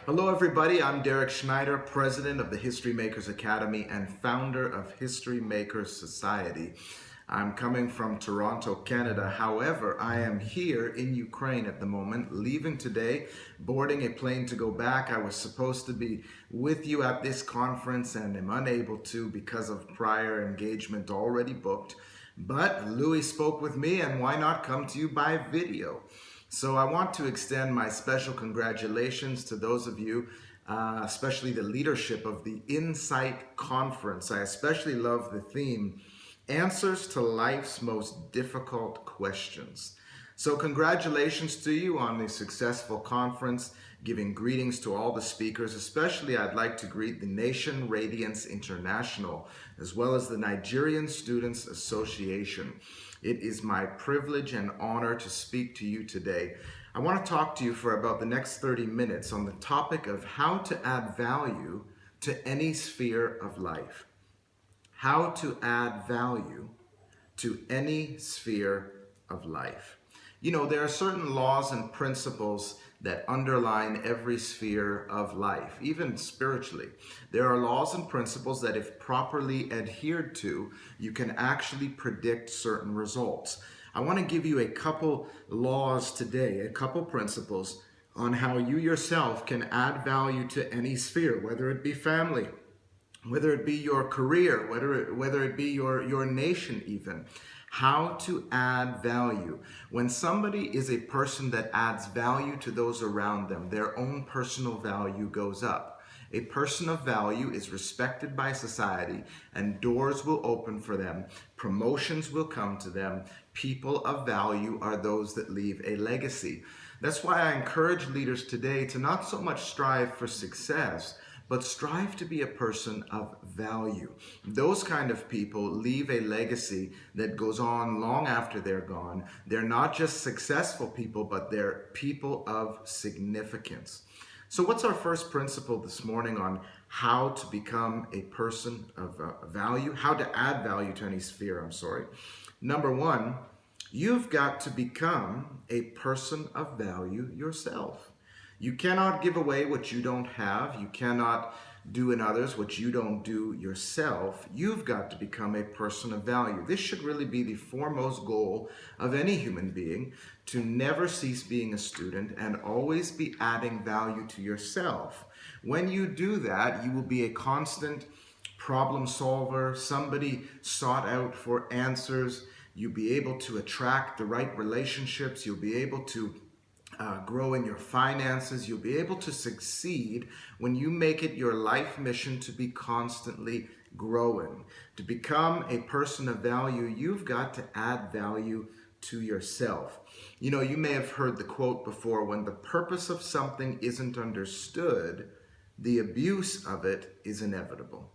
Hello, everybody. I'm Dereke Schneider, president of the History Makers Academy and founder of History Makers Society. I'm coming from Toronto, Canada. However, I am here in Ukraine at the moment, leaving today, boarding a plane to go back. I was supposed to be with you at this conference and am unable to because of prior engagement already booked. But Louis spoke with me, and why not come to you by video? So I want to extend my special congratulations to those of you, especially the leadership of the Insight Conference. I especially love the theme, Answers to Life's Most Difficult Questions. So congratulations to you on the successful conference, giving greetings to all the speakers. Especially I'd like to greet the Nation Radiance International, as well as the Nigerian Students Association. It is my privilege and honor to speak to you today. I want to talk to you for about the next 30 minutes on the topic of how to add value to any sphere of life. How to add value to any sphere of life. You know, there are certain laws and principles that underline every sphere of life, even spiritually. There are laws and principles that, if properly adhered to, you can actually predict certain results. I want to give you a couple laws today, a couple principles on how you yourself can add value to any sphere, whether it be family, whether it be your career, whether it be your nation even. How to add value. When somebody is a person that adds value to those around them, their own personal value goes up. A person of value is respected by society, and doors will open for them. Promotions will come to them. People of value are those that leave a legacy. That's why I encourage leaders today to not so much strive for success, but strive to be a person of value. Those kind of people leave a legacy that goes on long after they're gone. They're not just successful people, but they're people of significance. So what's our first principle this morning on how to become a person of value, how to add value to any sphere, Number one, you've got to become a person of value yourself. You cannot give away what you don't have. You cannot do in others what you don't do yourself. You've got to become a person of value. This should really be the foremost goal of any human being, to never cease being a student and always be adding value to yourself. When you do that, you will be a constant problem solver, somebody sought out for answers. You'll be able to attract the right relationships. You'll be able to grow in your finances. You'll be able to succeed when you make it your life mission to be constantly growing. To become a person of value, you've got to add value to yourself. You know, you may have heard the quote before, when the purpose of something isn't understood, the abuse of it is inevitable.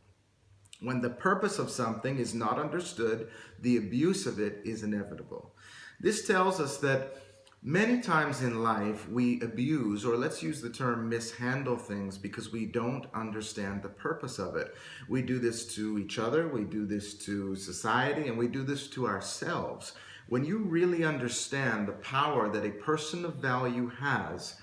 When the purpose of something is not understood, the abuse of it is inevitable. This tells us that many times in life we abuse, or let's use the term mishandle, things because we don't understand the purpose of it. We do this to each other, we do this to society, and we do this to ourselves. When you really understand the power that a person of value has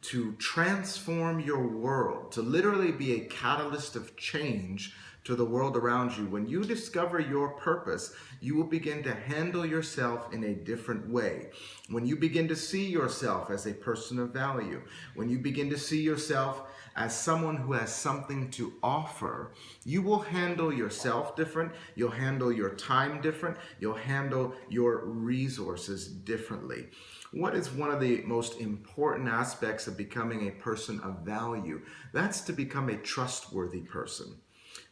to transform your world, to literally be a catalyst of change to the world around you. When you discover your purpose, you will begin to handle yourself in a different way. When you begin to see yourself as a person of value, when you begin to see yourself as someone who has something to offer, you will handle yourself different, you'll handle your time different, you'll handle your resources differently. What is one of the most important aspects of becoming a person of value? That's to become a trustworthy person,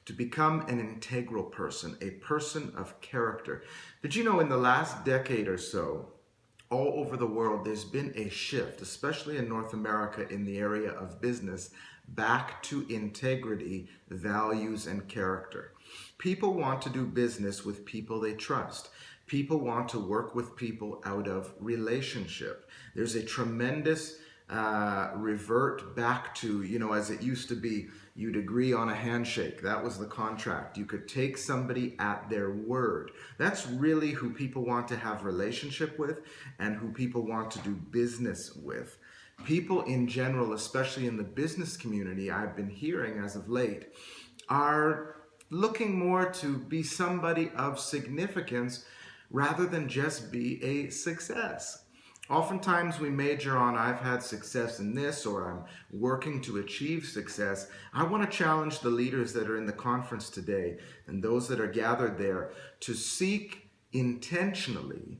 to become an integral person, a person of character. Did you know in the last decade or so, all over the world, there's been a shift, especially in North America, in the area of business, back to integrity, values, and character. People want to do business with people they trust. People want to work with people out of relationship. There's a tremendous revert back to, as it used to be, you'd agree on a handshake. That was the contract. You could take somebody at their word. That's really who people want to have relationship with and who people want to do business with. People in general, especially in the business community, I've been hearing as of late, are looking more to be somebody of significance rather than just be a success. Oftentimes we major on I've had success in this or I'm working to achieve success. I want to challenge the leaders that are in the conference today and those that are gathered there to seek intentionally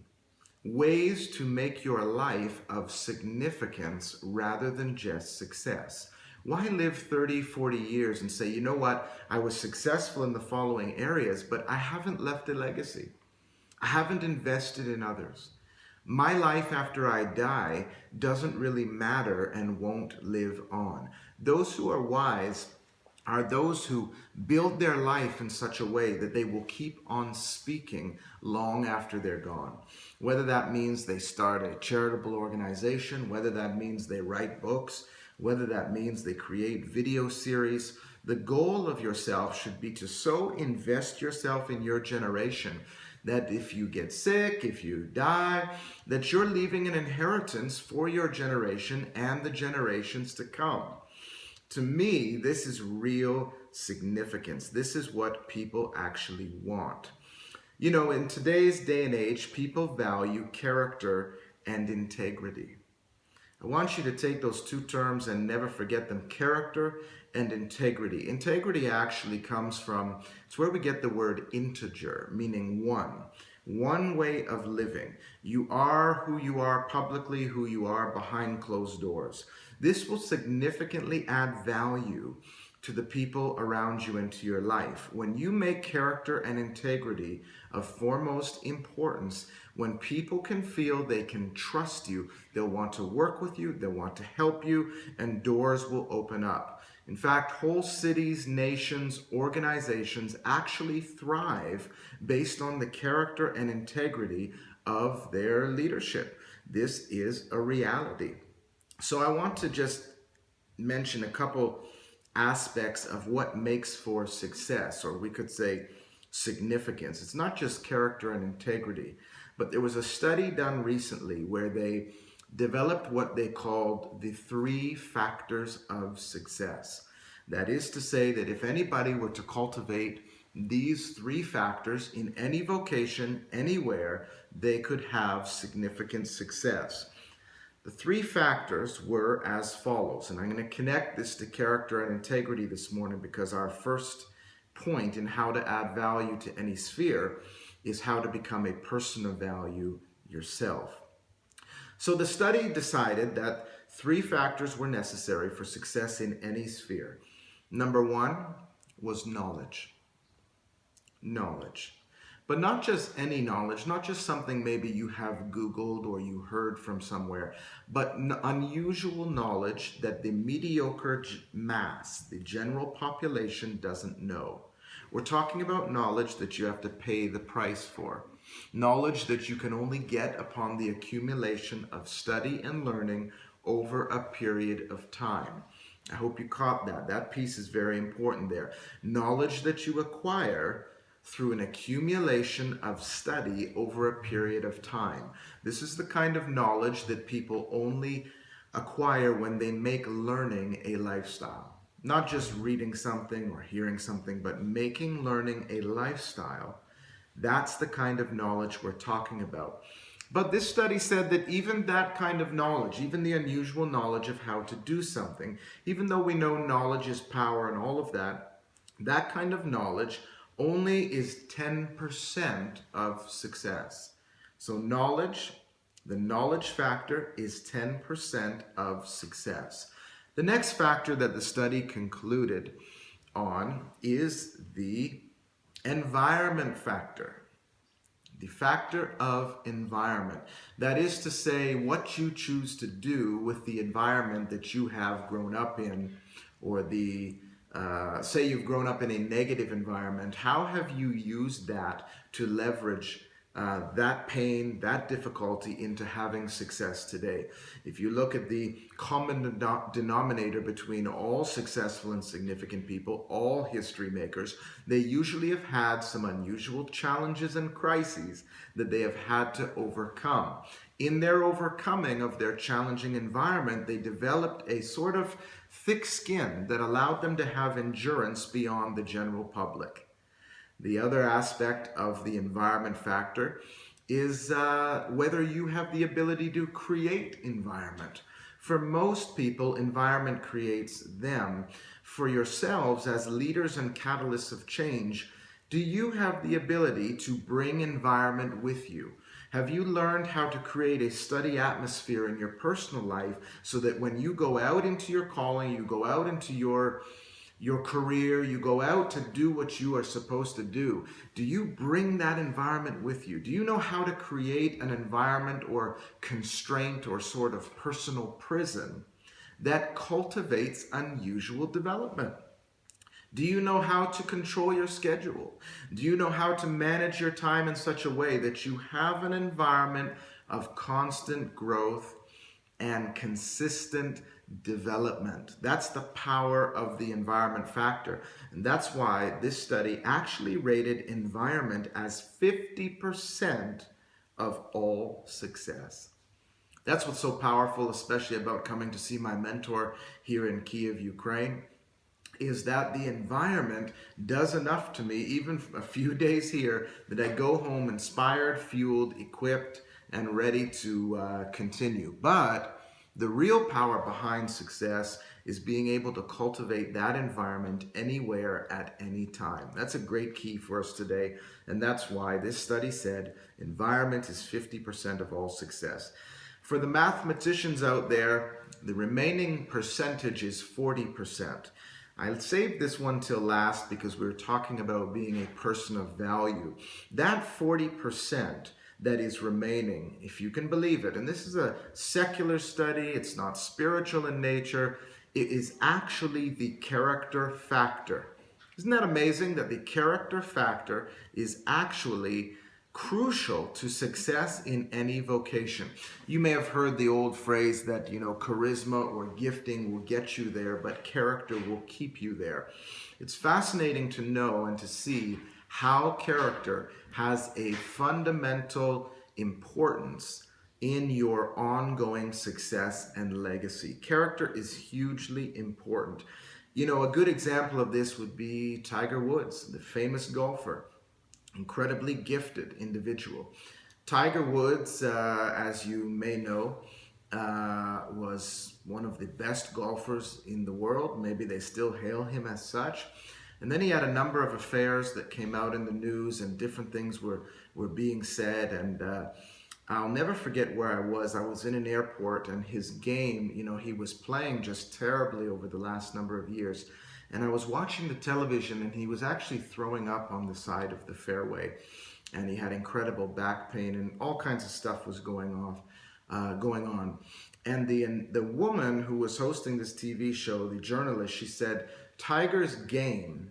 ways to make your life of significance rather than just success. Why live 30, 40 years and say, you know what, I was successful in the following areas, but I haven't left a legacy. I haven't invested in others. My life after I die doesn't really matter and won't live on. Those who are wise are those who build their life in such a way that they will keep on speaking long after they're gone. Whether that means they start a charitable organization, whether that means they write books, whether that means they create video series, the goal of yourself should be to so invest yourself in your generation that if you get sick, if you die, that you're leaving an inheritance for your generation and the generations to come. To me, this is real significance. This is what people actually want. You know, in today's day and age, people value character and integrity. I want you to take those two terms and never forget them: character and integrity. Integrity actually comes from, it's where we get the word integer, meaning one. One way of living. You are who you are publicly, who you are behind closed doors. This will significantly add value to the people around you and to your life. When you make character and integrity of foremost importance, when people can feel they can trust you, they'll want to work with you, they'll want to help you, and doors will open up. In fact, whole cities, nations, organizations actually thrive based on the character and integrity of their leadership. This is a reality. So I want to just mention a couple aspects of what makes for success, or we could say significance. It's not just character and integrity, but there was a study done recently where they developed what they called the 3 factors of success. That is to say that if anybody were to cultivate these 3 factors in any vocation, anywhere, they could have significant success. The 3 factors were as follows, and I'm going to connect this to character and integrity this morning because our first point in how to add value to any sphere is how to become a person of value yourself. So the study decided that 3 factors were necessary for success in any sphere. Number 1 was knowledge. Knowledge. But not just any knowledge, not just something maybe you have Googled or you heard from somewhere, but unusual knowledge that the mediocre mass, the general population, doesn't know. We're talking about knowledge that you have to pay the price for. Knowledge that you can only get upon the accumulation of study and learning over a period of time. I hope you caught that. That piece is very important there. Knowledge that you acquire through an accumulation of study over a period of time. This is the kind of knowledge that people only acquire when they make learning a lifestyle. Not just reading something or hearing something, but making learning a lifestyle. That's the kind of knowledge we're talking about. But this study said that even that kind of knowledge, even the unusual knowledge of how to do something, even though we know knowledge is power and all of that, that kind of knowledge only is 10% of success. So knowledge, the knowledge factor is 10% of success. The next factor that the study concluded on is the environment factor. The factor of environment. That is to say, what you choose to do with the environment that you have grown up in, or say you've grown up in a negative environment, how have you used that to leverage that pain, that difficulty into having success today. If you look at the common denominator between all successful and significant people, all history makers, they usually have had some unusual challenges and crises that they have had to overcome. In their overcoming of their challenging environment, they developed a sort of thick skin that allowed them to have endurance beyond the general public. The other aspect of the environment factor is whether you have the ability to create environment. For most people, environment creates them. For yourselves, as leaders and catalysts of change, do you have the ability to bring environment with you? Have you learned how to create a study atmosphere in your personal life so that when you go out into your calling, you go out into your career, you go out to do what you are supposed to do you bring that environment with you? Do you know how to create an environment or constraint or sort of personal prison that cultivates unusual development? Do you know how to control your schedule? Do you know how to manage your time in such a way that you have an environment of constant growth and consistent development? That's the power of the environment factor. And that's why this study actually rated environment as 50% of all success. That's what's so powerful, especially about coming to see my mentor here in Kiev, Ukraine, is that the environment does enough to me, even a few days here, that I go home inspired, fueled, equipped, and ready to continue. But the real power behind success is being able to cultivate that environment anywhere at any time. That's a great key for us today, and that's why this study said environment is 50% of all success. For the mathematicians out there, the remaining percentage is 40%. I'll save this one till last because we're talking about being a person of value. That 40% that is remaining, if you can believe it, and this is a secular study, it's not spiritual in nature, it is actually the character factor. Isn't that amazing that the character factor is actually crucial to success in any vocation? You may have heard the old phrase that, charisma or gifting will get you there, but character will keep you there. It's fascinating to know and to see how character has a fundamental importance in your ongoing success and legacy. Character is hugely important. A good example of this would be Tiger Woods, the famous golfer. Incredibly gifted individual. Tiger Woods, as you may know, was one of the best golfers in the world. Maybe they still hail him as such. And then he had a number of affairs that came out in the news, and different things were being said. And I'll never forget where I was. I was in an airport, and his game, he was playing just terribly over the last number of years. And I was watching the television, and he was actually throwing up on the side of the fairway. And he had incredible back pain, and all kinds of stuff was going on. And the woman who was hosting this TV show, the journalist, she said, Tiger's game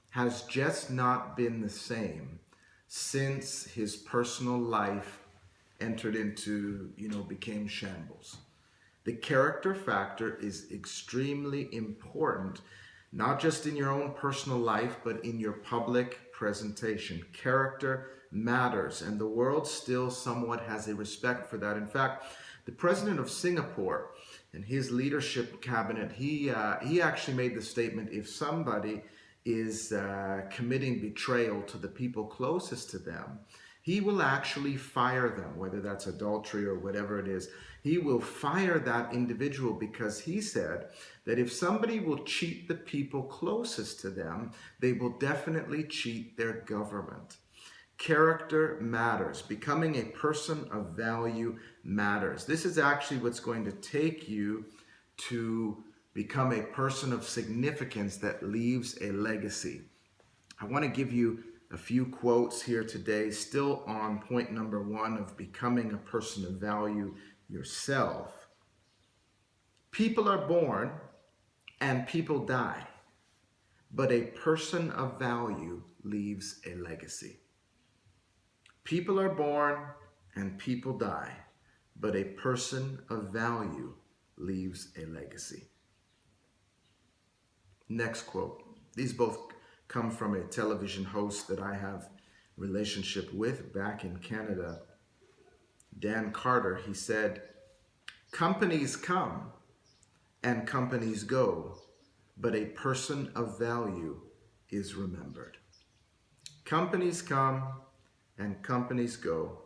has just not been the same since his personal life entered into, became shambles. The character factor is extremely important, not just in your own personal life, but in your public presentation. Character matters, and the world still somewhat has a respect for that. In fact, the president of Singapore and his leadership cabinet, he actually made the statement, if somebody is committing betrayal to the people closest to them, he will actually fire them, whether that's adultery or whatever it is. He will fire that individual because he said that if somebody will cheat the people closest to them, they will definitely cheat their government. Character matters. Becoming a person of value matters. This is actually what's going to take you to become a person of significance that leaves a legacy. I want to give you a few quotes here today, still on point number 1 of becoming a person of value yourself. People are born and people die, but a person of value leaves a legacy. People are born and people die, but a person of value leaves a legacy. Next quote. These both come from a television host that I have relationship with back in Canada, Dan Carter. He said, "Companies come and companies go, but a person of value is remembered." Companies come and companies go,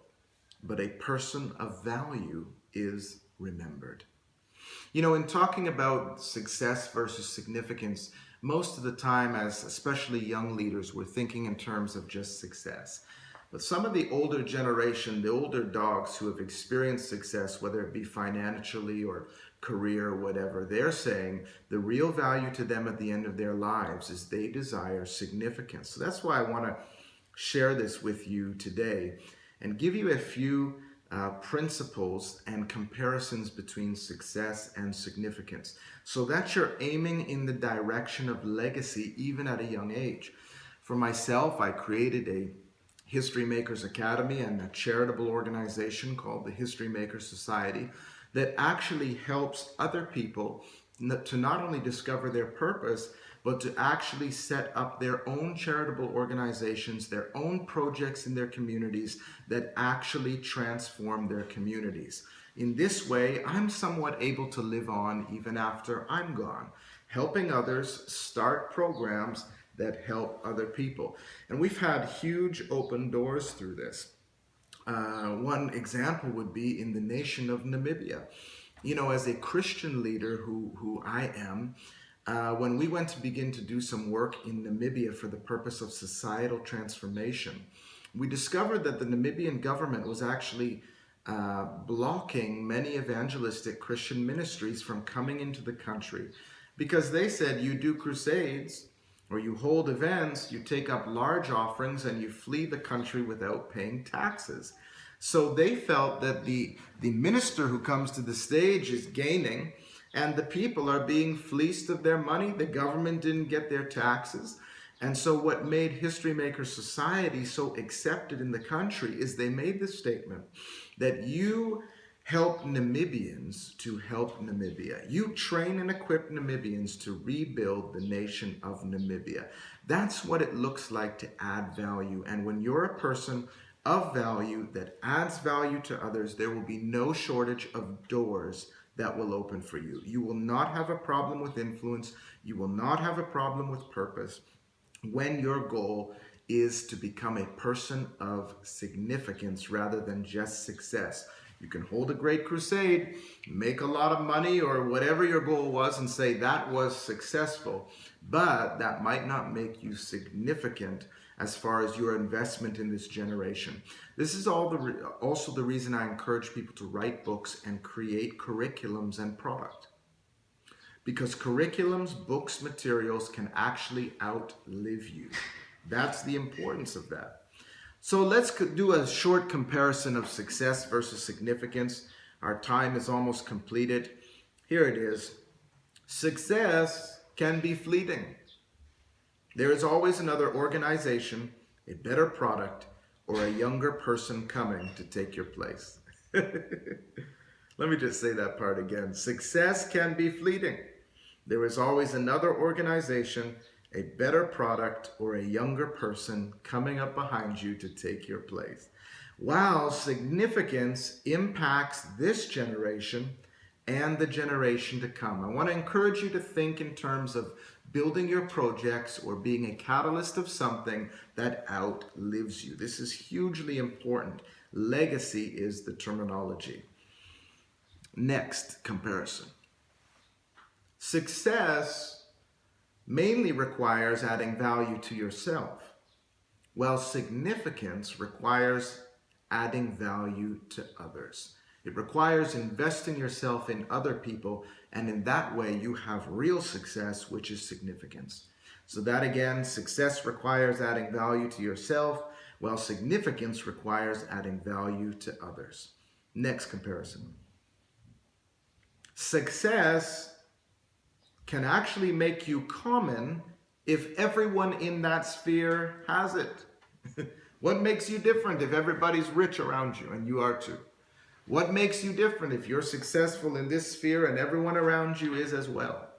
but a person of value is remembered. You know, in talking about success versus significance, most of the time, as especially young leaders, we're thinking in terms of just success. But some of the older generation, the older dogs who have experienced success, whether it be financially or career or whatever, they're saying the real value to them at the end of their lives is they desire significance. So that's why I want to share this with you today and give you a few principles and comparisons between success and significance so that you're aiming in the direction of legacy even at a young age. For myself, I created a History Makers Academy and a charitable organization called the History Makers Society that actually helps other people to not only discover their purpose, but to actually set up their own charitable organizations, their own projects in their communities that actually transform their communities. In this way, I'm somewhat able to live on even after I'm gone, helping others start programs that help other people. And we've had huge open doors through this. One example would be in the nation of Namibia. You know, as a Christian leader who I am, when we went to begin to do some work in Namibia for the purpose of societal transformation, we discovered that the Namibian government was actually blocking many evangelistic Christian ministries from coming into the country because they said, you do crusades or you hold events, you take up large offerings, and you flee the country without paying taxes. So they felt that the minister who comes to the stage is gaining, and the people are being fleeced of their money. The government didn't get their taxes. And so what made History Maker Society so accepted in the country is they made the statement that you help Namibians to help Namibia. You train and equip Namibians to rebuild the nation of Namibia. That's what it looks like to add value. And when you're a person of value that adds value to others, there will be no shortage of doors that will open for you. You will not have a problem with influence. You will not have a problem with purpose when your goal is to become a person of significance rather than just success. You can hold a great crusade, make a lot of money or whatever your goal was and say that was successful, but that might not make you significant as far as your investment in this generation. This is also the reason I encourage people to write books and create curriculums and product. Because curriculums, books, materials can actually outlive you. That's the importance of that. So let's do a short comparison of success versus significance. Our time is almost completed. Here it is. Success can be fleeting. There is always another organization, a better product, or a younger person coming to take your place. Let me just say that part again. Success can be fleeting. There is always another organization, a better product, or a younger person coming up behind you to take your place. While significance impacts this generation and the generation to come. I want to encourage you to think in terms of building your projects or being a catalyst of something that outlives you. This is hugely important. Legacy is the terminology. Next comparison. Success mainly requires adding value to yourself, while significance requires adding value to others. It requires investing yourself in other people, and in that way you have real success, which is significance. So that again, success requires adding value to yourself, while significance requires adding value to others. Next comparison. Success can actually make you common if everyone in that sphere has it. What makes you different if everybody's rich around you and you are too? What makes you different if you're successful in this sphere and everyone around you is as well?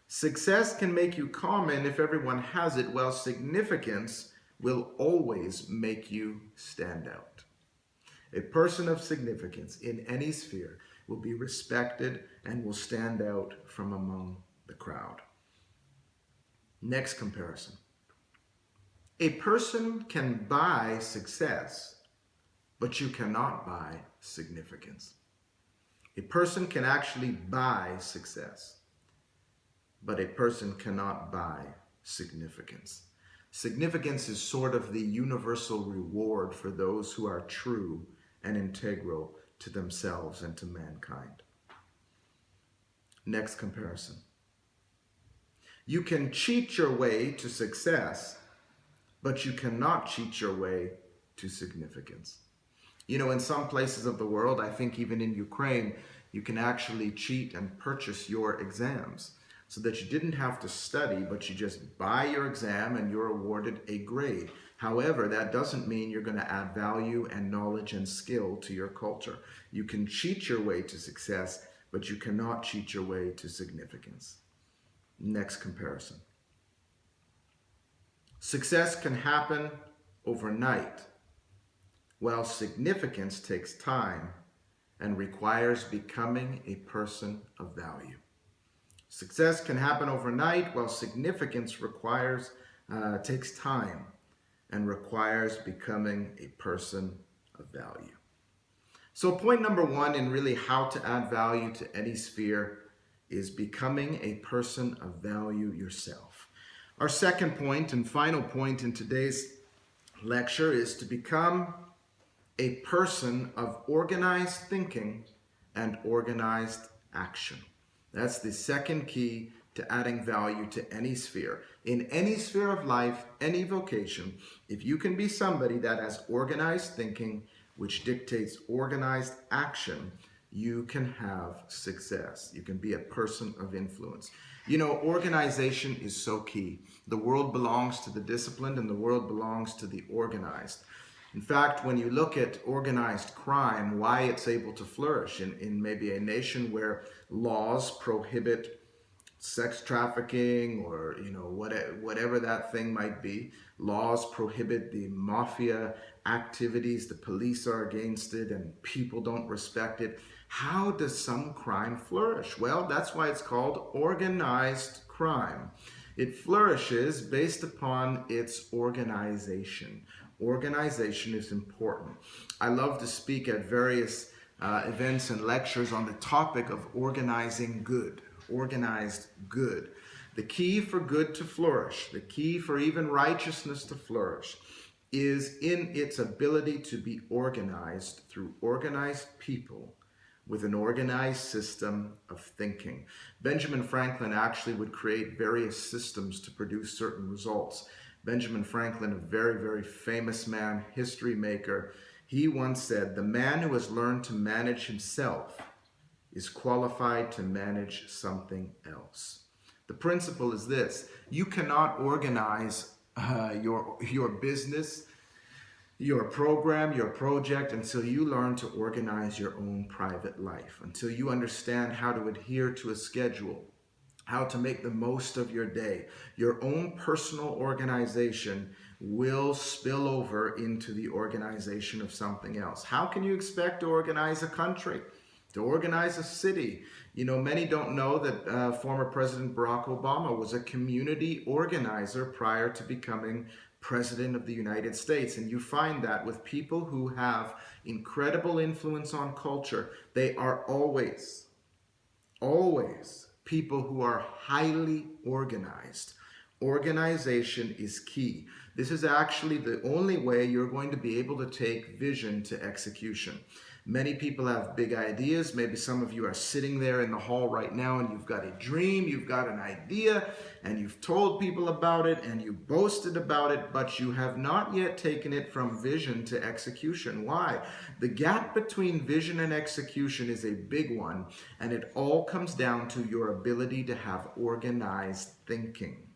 Success can make you common if everyone has it, while significance will always make you stand out. A person of significance in any sphere will be respected and will stand out from among the crowd. Next comparison. A person can buy success, but you cannot buy significance. A person can actually buy success, but a person cannot buy significance. Significance is sort of the universal reward for those who are true and integral to themselves and to mankind. Next comparison. You can cheat your way to success, but you cannot cheat your way to significance. You know, in some places of the world, I think even in Ukraine, you can actually cheat and purchase your exams so that you didn't have to study, but you just buy your exam and you're awarded a grade. However, that doesn't mean you're going to add value and knowledge and skill to your culture. You can cheat your way to success, but you cannot cheat your way to significance. Next comparison. Success can happen overnight, while significance takes time and requires becoming a person of value. Success can happen overnight, while significance takes time and requires becoming a person of value. So point number one in really how to add value to any sphere is becoming a person of value yourself. Our second point and final point in today's lecture is to become a person of organized thinking and organized action. That's the second key to adding value to any sphere. In any sphere of life, any vocation, if you can be somebody that has organized thinking, which dictates organized action, you can have success. You can be a person of influence. You know, organization is so key. The world belongs to the disciplined and the world belongs to the organized. In fact, when you look at organized crime, why it's able to flourish in maybe a nation where laws prohibit sex trafficking or, you know, whatever that thing might be, laws prohibit the mafia activities, the police are against it, and people don't respect it. How does some crime flourish? Well, that's why it's called organized crime. It flourishes based upon its organization. Organization is important. I love to speak at various events and lectures on the topic of organizing good, organized good. The key for good to flourish, the key for even righteousness to flourish, is in its ability to be organized through organized people with an organized system of thinking. Benjamin Franklin actually would create various systems to produce certain results. Benjamin Franklin, a very, very famous man, history maker, he once said, "The man who has learned to manage himself is qualified to manage something else." The principle is this: you cannot organize your business, your program, your project until you learn to organize your own private life, until you understand how to adhere to a schedule, how to make the most of your day. Your own personal organization will spill over into the organization of something else. How can you expect to organize a country, to organize a city? You know, many don't know that former President Barack Obama was a community organizer prior to becoming President of the United States. And you find that with people who have incredible influence on culture, they are always people who are highly organized. Organization is key. This is actually the only way you're going to be able to take vision to execution. Many people have big ideas. Maybe some of you are sitting there in the hall right now and you've got a dream, you've got an idea, and you've told people about it and you boasted about it, but you have not yet taken it from vision to execution. Why? The gap between vision and execution is a big one, and it all comes down to your ability to have organized thinking.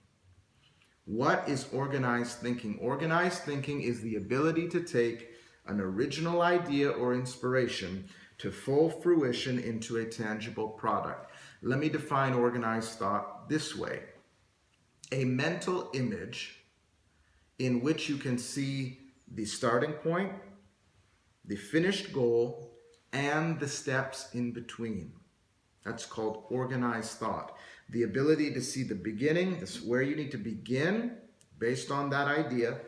What is organized thinking? Organized thinking is the ability to take an original idea or inspiration to full fruition into a tangible product. Let me define organized thought this way: a mental image in which you can see the starting point, the finished goal, and the steps in between. That's called organized thought. The ability to see the beginning, this is where you need to begin based on that idea,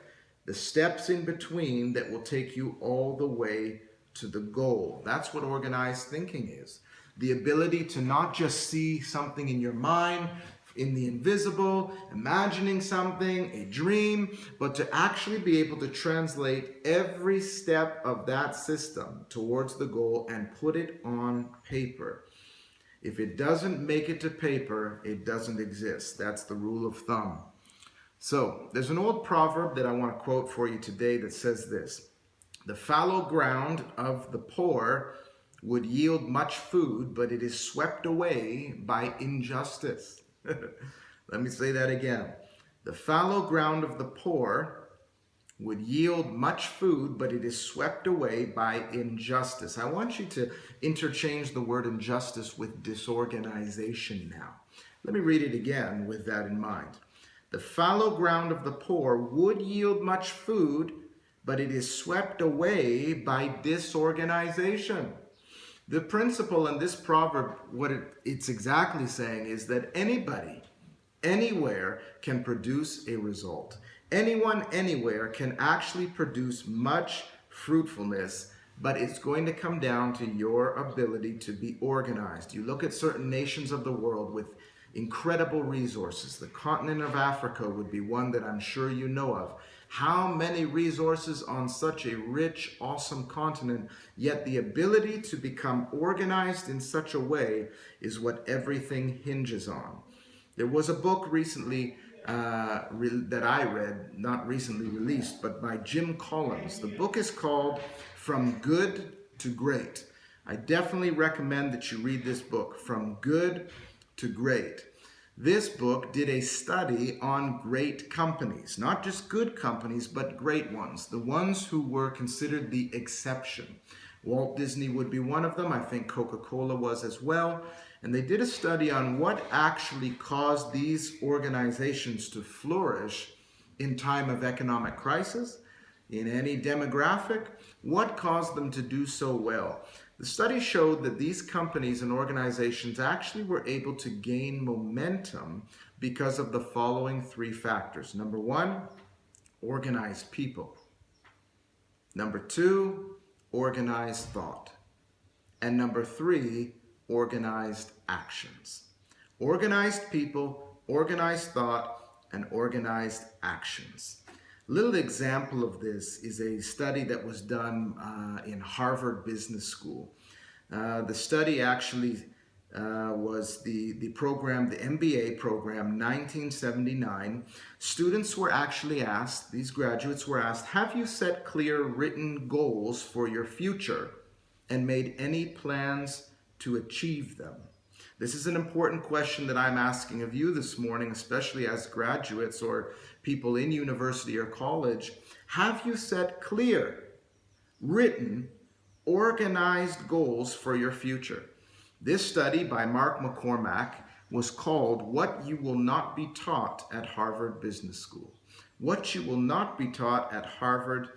the steps in between that will take you all the way to the goal. That's what organized thinking is. The ability to not just see something in your mind, in the invisible, imagining something, a dream, but to actually be able to translate every step of that system towards the goal and put it on paper. If it doesn't make it to paper, it doesn't exist. That's the rule of thumb. So there's an old proverb that I want to quote for you today that says this: the fallow ground of the poor would yield much food, but it is swept away by injustice. Let me say that again. The fallow ground of the poor would yield much food, but it is swept away by injustice. I want you to interchange the word injustice with disorganization now. Let me read it again with that in mind. The fallow ground of the poor would yield much food, but it is swept away by disorganization. The principle in this proverb, what it's exactly saying is that anybody, anywhere can produce a result. Anyone, anywhere can actually produce much fruitfulness, but it's going to come down to your ability to be organized. You look at certain nations of the world with incredible resources. The continent of Africa would be one that I'm sure you know of. How many resources on such a rich, awesome continent, yet the ability to become organized in such a way is what everything hinges on. There was a book recently that I read, not recently released, but by Jim Collins. The book is called From Good to Great. I definitely recommend that you read this book, From Good to Great. This book did a study on great companies, not just good companies, but great ones, the ones who were considered the exception. Walt Disney would be one of them. I think Coca-Cola was as well. And they did a study on what actually caused these organizations to flourish in time of economic crisis, in any demographic. What caused them to do so well? The study showed that these companies and organizations actually were able to gain momentum because of the following three factors. Number one, organized people. Number two, organized thought. And number three, organized actions. Organized people, organized thought, and organized actions. A little example of this is a study that was done in Harvard Business School. The study actually was the program, the MBA program, 1979. Students were actually asked, these graduates were asked, have you set clear written goals for your future and made any plans to achieve them? This is an important question that I'm asking of you this morning, especially as graduates or people in university or college. Have you set clear, written, organized goals for your future? This study by Mark McCormack was called What You Will Not Be Taught at Harvard Business School. What You Will Not Be Taught at Harvard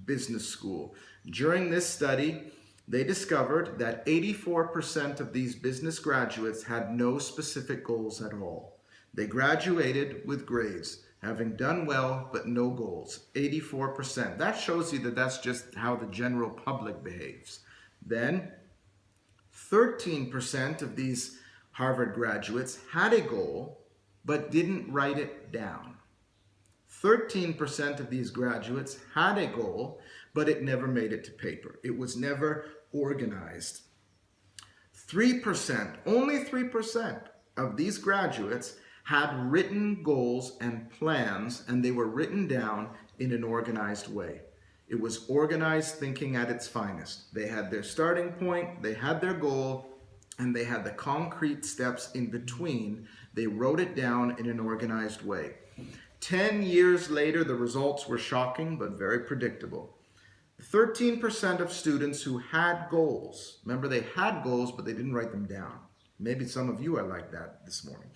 Business School. During this study, they discovered that 84% of these business graduates had no specific goals at all. They graduated with grades, having done well, but no goals. 84%. That shows you that that's just how the general public behaves. Then, 13% of these Harvard graduates had a goal, but didn't write it down. 13% of these graduates had a goal, but it never made it to paper. It was never organized. 3%, only 3% of these graduates had written goals and plans, and they were written down in an organized way. It was organized thinking at its finest. They had their starting point, they had their goal, and they had the concrete steps in between. They wrote it down in an organized way. 10 years later, the results were shocking but very predictable. 13% of students who had goals, remember they had goals but they didn't write them down. Maybe some of you are like that this morning.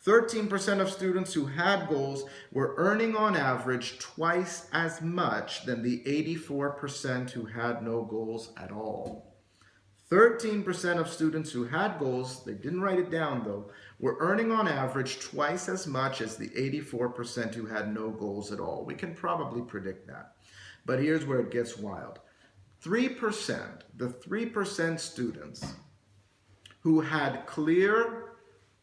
13% of students who had goals were earning on average twice as much than the 84% who had no goals at all. 13% of students who had goals, they didn't write it down though, were earning on average twice as much as the 84% who had no goals at all. We can probably predict that. But here's where it gets wild. 3%, the 3% students who had clear,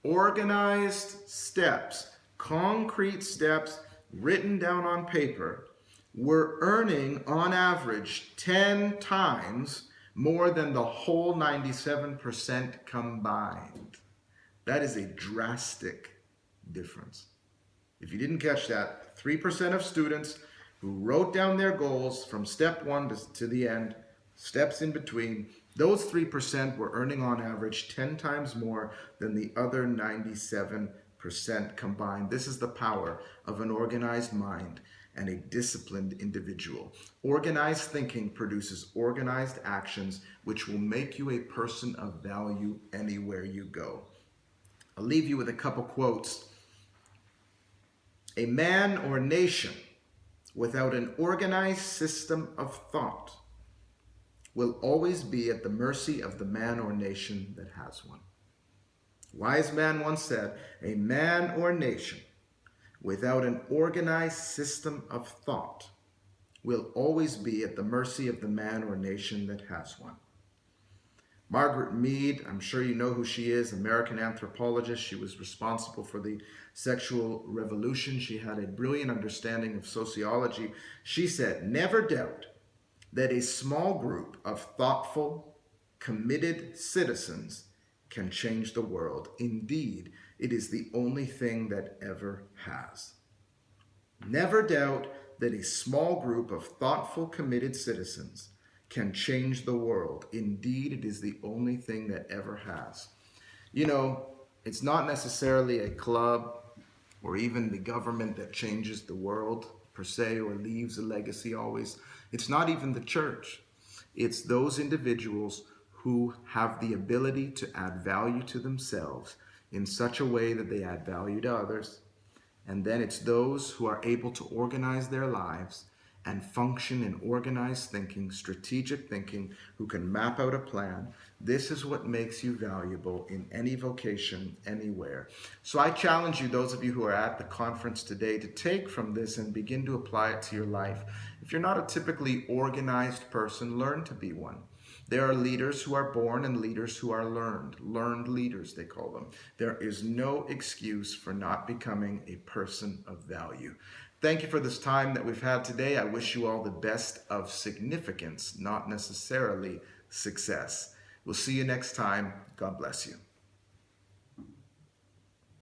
organized steps, concrete steps written down on paper, were earning on average 10 times more than the whole 97% combined. That is a drastic difference. If you didn't catch that, 3% of students who wrote down their goals from step one to the end, steps in between, those 3% were earning on average 10 times more than the other 97% combined. This is the power of an organized mind and a disciplined individual. Organized thinking produces organized actions, which will make you a person of value anywhere you go. I'll leave you with a couple quotes. A man or nation without an organized system of thought will always be at the mercy of the man or nation that has one. Wise man once said, a man or nation without an organized system of thought will always be at the mercy of the man or nation that has one. Margaret Mead, I'm sure you know who she is, American anthropologist. She was responsible for the sexual revolution. She had a brilliant understanding of sociology. She said, never doubt that a small group of thoughtful, committed citizens can change the world. Indeed, it is the only thing that ever has. Never doubt that a small group of thoughtful, committed citizens can change the world. Indeed, it is the only thing that ever has. You know, it's not necessarily a club or even the government that changes the world per se or leaves a legacy always. It's not even the church. It's those individuals who have the ability to add value to themselves in such a way that they add value to others. And then it's those who are able to organize their lives and function in organized thinking, strategic thinking, who can map out a plan. This is what makes you valuable in any vocation, anywhere. So I challenge you, those of you who are at the conference today, to take from this and begin to apply it to your life. If you're not a typically organized person, learn to be one. There are leaders who are born and leaders who are learned leaders, they call them. There is no excuse for not becoming a person of value. Thank you for this time that we've had today. I wish you all the best of significance, not necessarily success. We'll see you next time. God bless you.